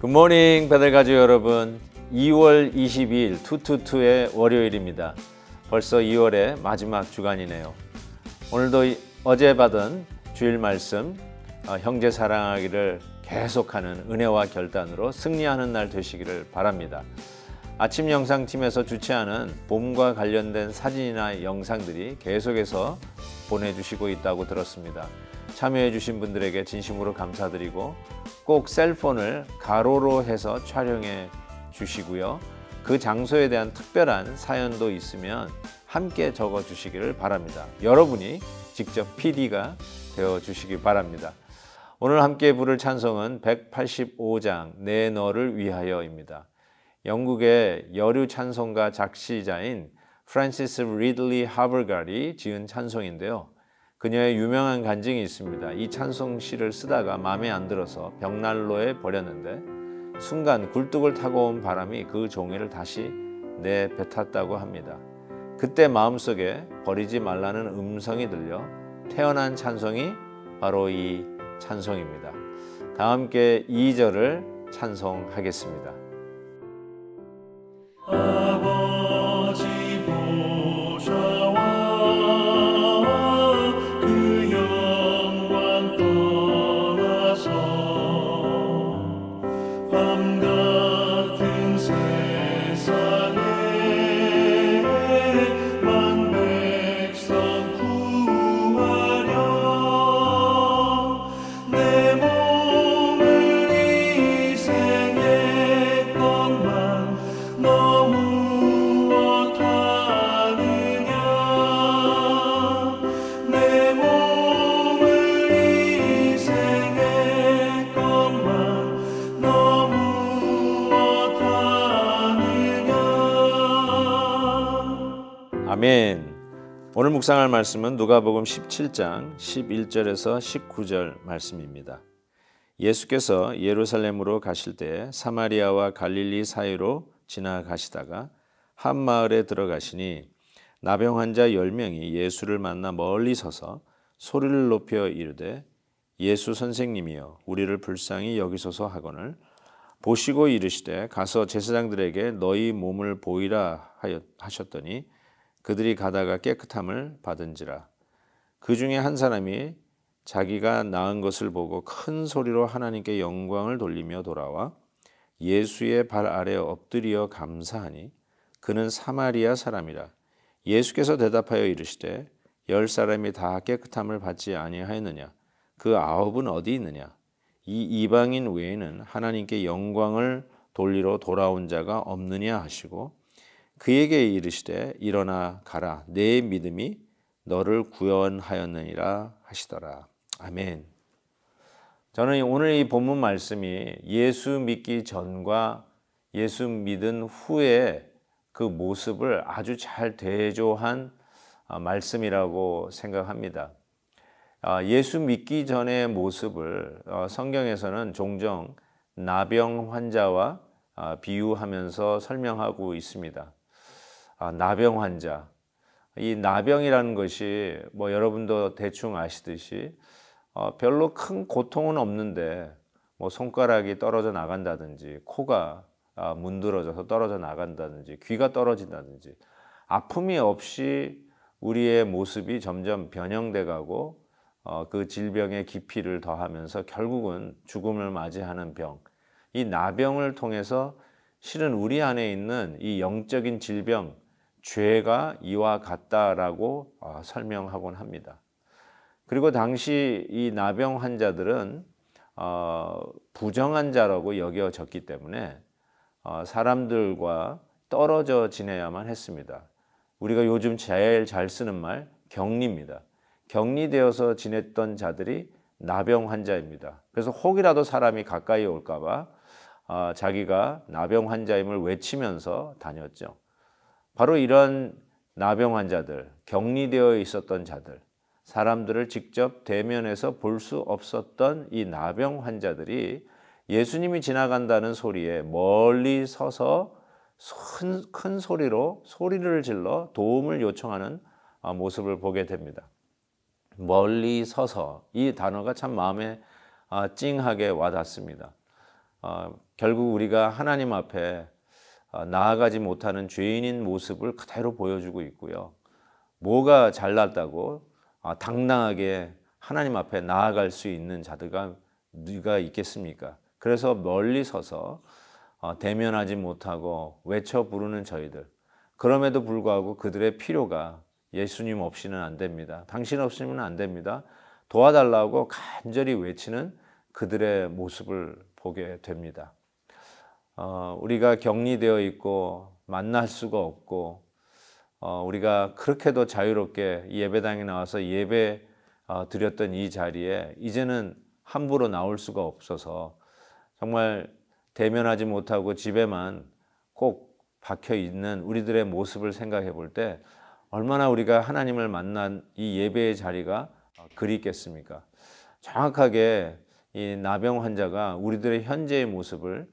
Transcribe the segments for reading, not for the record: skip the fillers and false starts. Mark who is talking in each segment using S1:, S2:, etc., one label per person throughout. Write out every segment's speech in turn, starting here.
S1: 굿모닝 배달가족 여러분, 2월 22일 투투투의 월요일입니다. 벌써 2월의 마지막 주간이네요. 오늘도 어제 받은 주일 말씀 형제 사랑하기를 계속하는 은혜와 결단으로 승리하는 날 되시기를 바랍니다. 아침 영상팀에서 주최하는 봄과 관련된 사진이나 영상들이 계속해서 보내주시고 있다고 들었습니다. 참여해 주신 분들에게 진심으로 감사드리고 꼭 셀폰을 가로로 해서 촬영해 주시고요. 그 장소에 대한 특별한 사연도 있으면 함께 적어 주시기를 바랍니다. 여러분이 직접 PD가 되어 주시기 바랍니다. 오늘 함께 부를 찬송은 185장 내 너를 위하여입니다. 영국의 여류 찬송가 작시자인 프란시스 리들리 하버갓이 지은 찬송인데요. 그녀의 유명한 간증이 있습니다. 이 찬송시를 쓰다가 마음에 안 들어서 벽난로에 버렸는데 순간 굴뚝을 타고 온 바람이 그 종이를 다시 내뱉었다고 합니다. 그때 마음속에 버리지 말라는 음성이 들려 태어난 찬송이 바로 이 찬송입니다. 다 함께 2절을 찬송하겠습니다. 아버지 보좌와 그 영광 떠나서 밤 같은 세상에 만 백성 구하려 내 몸을 희생했건만 너 무엇하느냐 내 몸을 희생했건만 너 무엇하느냐. 아멘. 오늘 묵상할 말씀은 누가복음 17장 11절에서 19절 말씀입니다. 예수께서 예루살렘으로 가실 때 사마리아와 갈릴리 사이로 지나가시다가 한 마을에 들어가시니 나병 환자 10명이 예수를 만나 멀리 서서 소리를 높여 이르되 예수 선생님이여 우리를 불쌍히 여기소서 하거늘 보시고 이르시되 가서 제사장들에게 너희 몸을 보이라 하셨더니 그들이 가다가 깨끗함을 받은지라. 그 중에 한 사람이 자기가 나은 것을 보고 큰 소리로 하나님께 영광을 돌리며 돌아와 예수의 발 아래 엎드려 감사하니 그는 사마리아 사람이라. 예수께서 대답하여 이르시되 10사람이 다 깨끗함을 받지 아니하였느냐? 그 9은 어디 있느냐? 이 이방인 외에는 하나님께 영광을 돌리러 돌아온 자가 없느냐 하시고 그에게 이르시되 일어나 가라 내 믿음이 너를 구원하였느니라 하시더라. 아멘. 저는 오늘 이 본문 말씀이 예수 믿기 전과 예수 믿은 후에 그 모습을 아주 잘 대조한 말씀이라고 생각합니다. 예수 믿기 전의 모습을 성경에서는 종종 나병 환자와 비유하면서 설명하고 있습니다. 나병 환자. 이 나병이라는 것이 여러분도 대충 아시듯이 별로 큰 고통은 없는데 손가락이 떨어져 나간다든지 코가 문드러져서 떨어져 나간다든지 귀가 떨어진다든지 아픔이 없이 우리의 모습이 점점 변형돼 가고 그 질병의 깊이를 더하면서 결국은 죽음을 맞이하는 병. 이 나병을 통해서 실은 우리 안에 있는 이 영적인 질병, 죄가 이와 같다라고 설명하곤 합니다. 그리고 당시 이 나병 환자들은 부정한 자라고 여겨졌기 때문에 사람들과 떨어져 지내야만 했습니다. 우리가 요즘 제일 잘 쓰는 말 격리입니다. 격리되어서 지냈던 자들이 나병 환자입니다. 그래서 혹이라도 사람이 가까이 올까 봐 자기가 나병 환자임을 외치면서 다녔죠. 바로 이런 나병 환자들, 격리되어 있었던 자들, 사람들을 직접 대면해서 볼 수 없었던 이 나병 환자들이 예수님이 지나간다는 소리에 멀리 서서 큰 소리로 소리를 질러 도움을 요청하는 모습을 보게 됩니다. 멀리 서서 이 단어가 참 마음에 찡하게 와닿습니다. 결국 우리가 하나님 앞에 나아가지 못하는 죄인인 모습을 그대로 보여주고 있고요. 뭐가 잘났다고 당당하게 하나님 앞에 나아갈 수 있는 자들가 누가 있겠습니까? 그래서 멀리 서서 대면하지 못하고 외쳐 부르는 저희들, 그럼에도 불구하고 그들의 필요가 예수님 없이는 안 됩니다. 당신 없이는 안 됩니다. 도와달라고 간절히 외치는 그들의 모습을 보게 됩니다. 우리가 격리되어 있고 만날 수가 없고 우리가 그렇게도 자유롭게 예배당에 나와서 예배 드렸던 이 자리에 이제는 함부로 나올 수가 없어서 정말 대면하지 못하고 집에만 꼭 박혀 있는 우리들의 모습을 생각해 볼 때 얼마나 우리가 하나님을 만난 이 예배의 자리가 그립겠습니까? 정확하게 이 나병 환자가 우리들의 현재의 모습을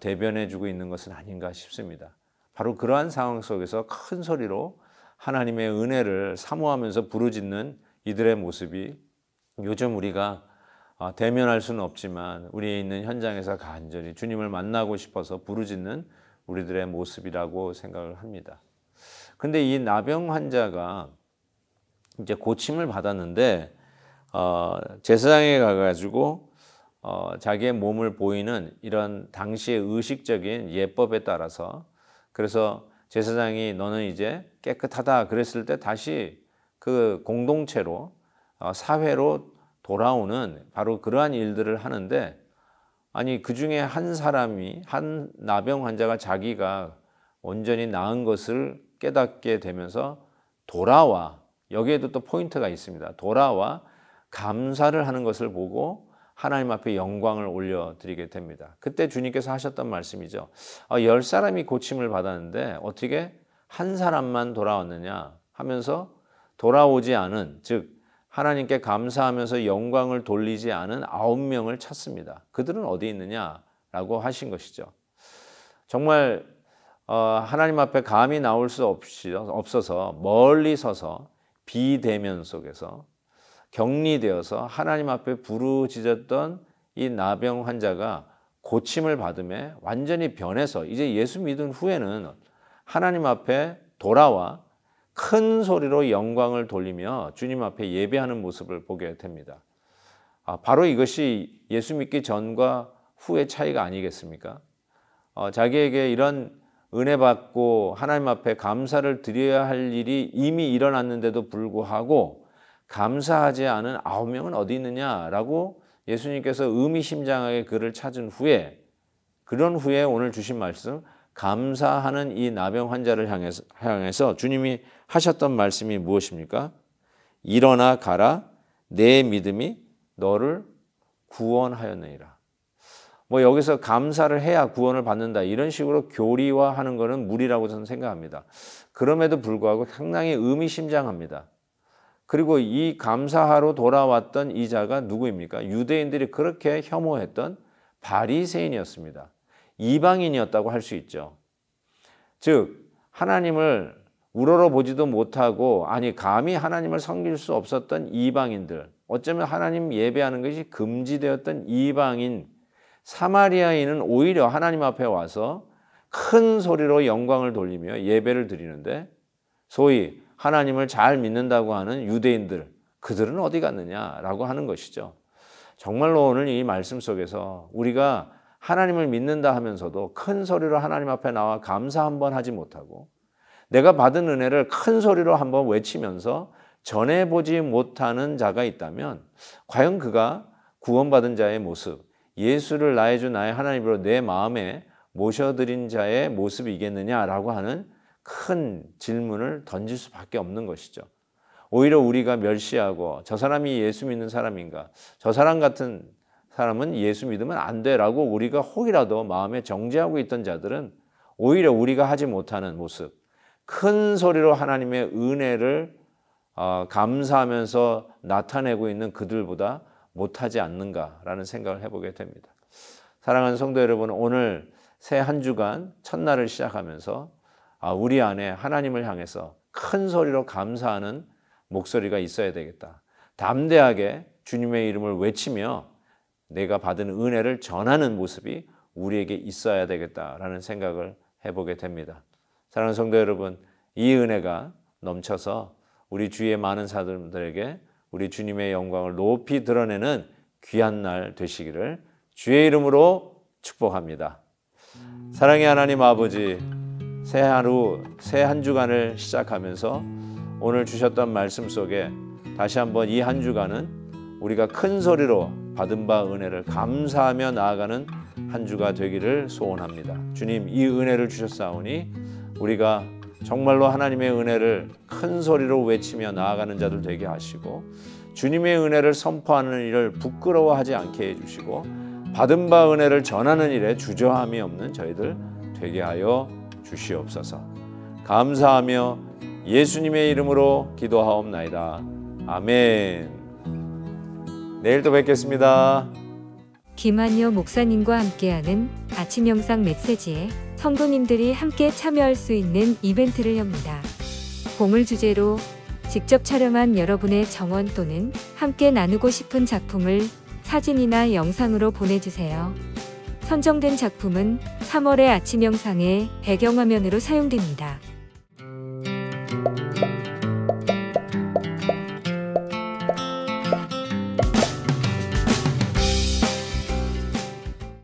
S1: 대변해 주고 있는 것은 아닌가 싶습니다. 바로 그러한 상황 속에서 큰 소리로 하나님의 은혜를 사모하면서 부르짖는 이들의 모습이 요즘 우리가 대면할 수는 없지만 우리에 있는 현장에서 간절히 주님을 만나고 싶어서 부르짖는 우리들의 모습이라고 생각을 합니다. 근데 이 나병 환자가 이제 고침을 받았는데 제사장에 가가지고 자기의 몸을 보이는 이런 당시의 의식적인 예법에 따라서, 그래서 제사장이 너는 이제 깨끗하다 그랬을 때 다시 그 공동체로 사회로 돌아오는 바로 그러한 일들을 하는데, 아니 그 중에 한 사람이, 한 나병 환자가 자기가 온전히 나은 것을 깨닫게 되면서 돌아와, 여기에도 또 포인트가 있습니다. 돌아와 감사를 하는 것을 보고 하나님 앞에 영광을 올려드리게 됩니다. 그때 주님께서 하셨던 말씀이죠. 10사람이 고침을 받았는데 어떻게 한 사람만 돌아왔느냐 하면서, 돌아오지 않은, 즉 하나님께 감사하면서 영광을 돌리지 않은 9명을 찾습니다. 그들은 어디 있느냐라고 하신 것이죠. 정말 하나님 앞에 감히 나올 수 없어서 멀리 서서 비대면 속에서 격리되어서 하나님 앞에 부르짖었던 이 나병 환자가 고침을 받음에 완전히 변해서 이제 예수 믿은 후에는 하나님 앞에 돌아와 큰 소리로 영광을 돌리며 주님 앞에 예배하는 모습을 보게 됩니다. 바로 이것이 예수 믿기 전과 후의 차이가 아니겠습니까? 자기에게 이런 은혜 받고 하나님 앞에 감사를 드려야 할 일이 이미 일어났는데도 불구하고 감사하지 않은 9명은 어디 있느냐라고 예수님께서 의미심장하게 그를 찾은 후에, 그런 후에 오늘 주신 말씀, 감사하는 이 나병 환자를 향해서 주님이 하셨던 말씀이 무엇입니까? 일어나 가라, 내 믿음이 너를 구원하였느니라. 뭐 여기서 감사를 해야 구원을 받는다 이런 식으로 교리화하는 것은 무리라고 저는 생각합니다. 그럼에도 불구하고 상당히 의미심장합니다. 그리고 이 감사하러 돌아왔던 이 자가 누구입니까? 유대인들이 그렇게 혐오했던 바리새인이었습니다. 이방인이었다고 할 수 있죠. 즉 하나님을 우러러보지도 못하고, 아니 감히 하나님을 섬길 수 없었던 이방인들, 어쩌면 하나님 예배하는 것이 금지되었던 이방인, 사마리아인은 오히려 하나님 앞에 와서 큰 소리로 영광을 돌리며 예배를 드리는데, 소위 하나님을 잘 믿는다고 하는 유대인들, 그들은 어디 갔느냐라고 하는 것이죠. 정말로 오늘 이 말씀 속에서 우리가 하나님을 믿는다 하면서도 큰 소리로 하나님 앞에 나와 감사 한번 하지 못하고 내가 받은 은혜를 큰 소리로 한번 외치면서 전해보지 못하는 자가 있다면 과연 그가 구원받은 자의 모습, 예수를 나의 주 나의 하나님으로 내 마음에 모셔드린 자의 모습이겠느냐라고 하는 큰 질문을 던질 수밖에 없는 것이죠. 오히려 우리가 멸시하고 저 사람이 예수 믿는 사람인가, 저 사람 같은 사람은 예수 믿으면 안 돼라고 우리가 혹이라도 마음에 정죄하고 있던 자들은 오히려 우리가 하지 못하는 모습, 큰 소리로 하나님의 은혜를 감사하면서 나타내고 있는 그들보다 못하지 않는가라는 생각을 해보게 됩니다. 사랑하는 성도 여러분, 오늘 새 한 주간 첫날을 시작하면서 우리 안에 하나님을 향해서 큰 소리로 감사하는 목소리가 있어야 되겠다. 담대하게 주님의 이름을 외치며 내가 받은 은혜를 전하는 모습이 우리에게 있어야 되겠다라는 생각을 해보게 됩니다. 사랑하는 성도 여러분, 이 은혜가 넘쳐서 우리 주위의 많은 사람들에게 우리 주님의 영광을 높이 드러내는 귀한 날 되시기를 주의 이름으로 축복합니다. 사랑의 하나님 아버지, 새 하루, 새 한 주간을 시작하면서 오늘 주셨던 말씀 속에 다시 한번 이 한 주간은 우리가 큰 소리로 받은 바 은혜를 감사하며 나아가는 한 주가 되기를 소원합니다. 주님, 이 은혜를 주셨사오니 우리가 정말로 하나님의 은혜를 큰 소리로 외치며 나아가는 자들 되게 하시고 주님의 은혜를 선포하는 일을 부끄러워하지 않게 해주시고 받은 바 은혜를 전하는 일에 주저함이 없는 저희들 되게 하여 주시옵소서. 감사하며 예수님의 이름으로 기도하옵나이다. 아멘. 내일 또 뵙겠습니다.
S2: 김한여 목사님과 함께하는 아침 영상 메시지에 성도님들이 함께 참여할 수 있는 이벤트를 엽니다. 보물 주제로 직접 촬영한 여러분의 정원 또는 함께 나누고 싶은 작품을 사진이나 영상으로 보내주세요. 선정된 작품은 3월의 아침 영상의 배경화면으로 사용됩니다.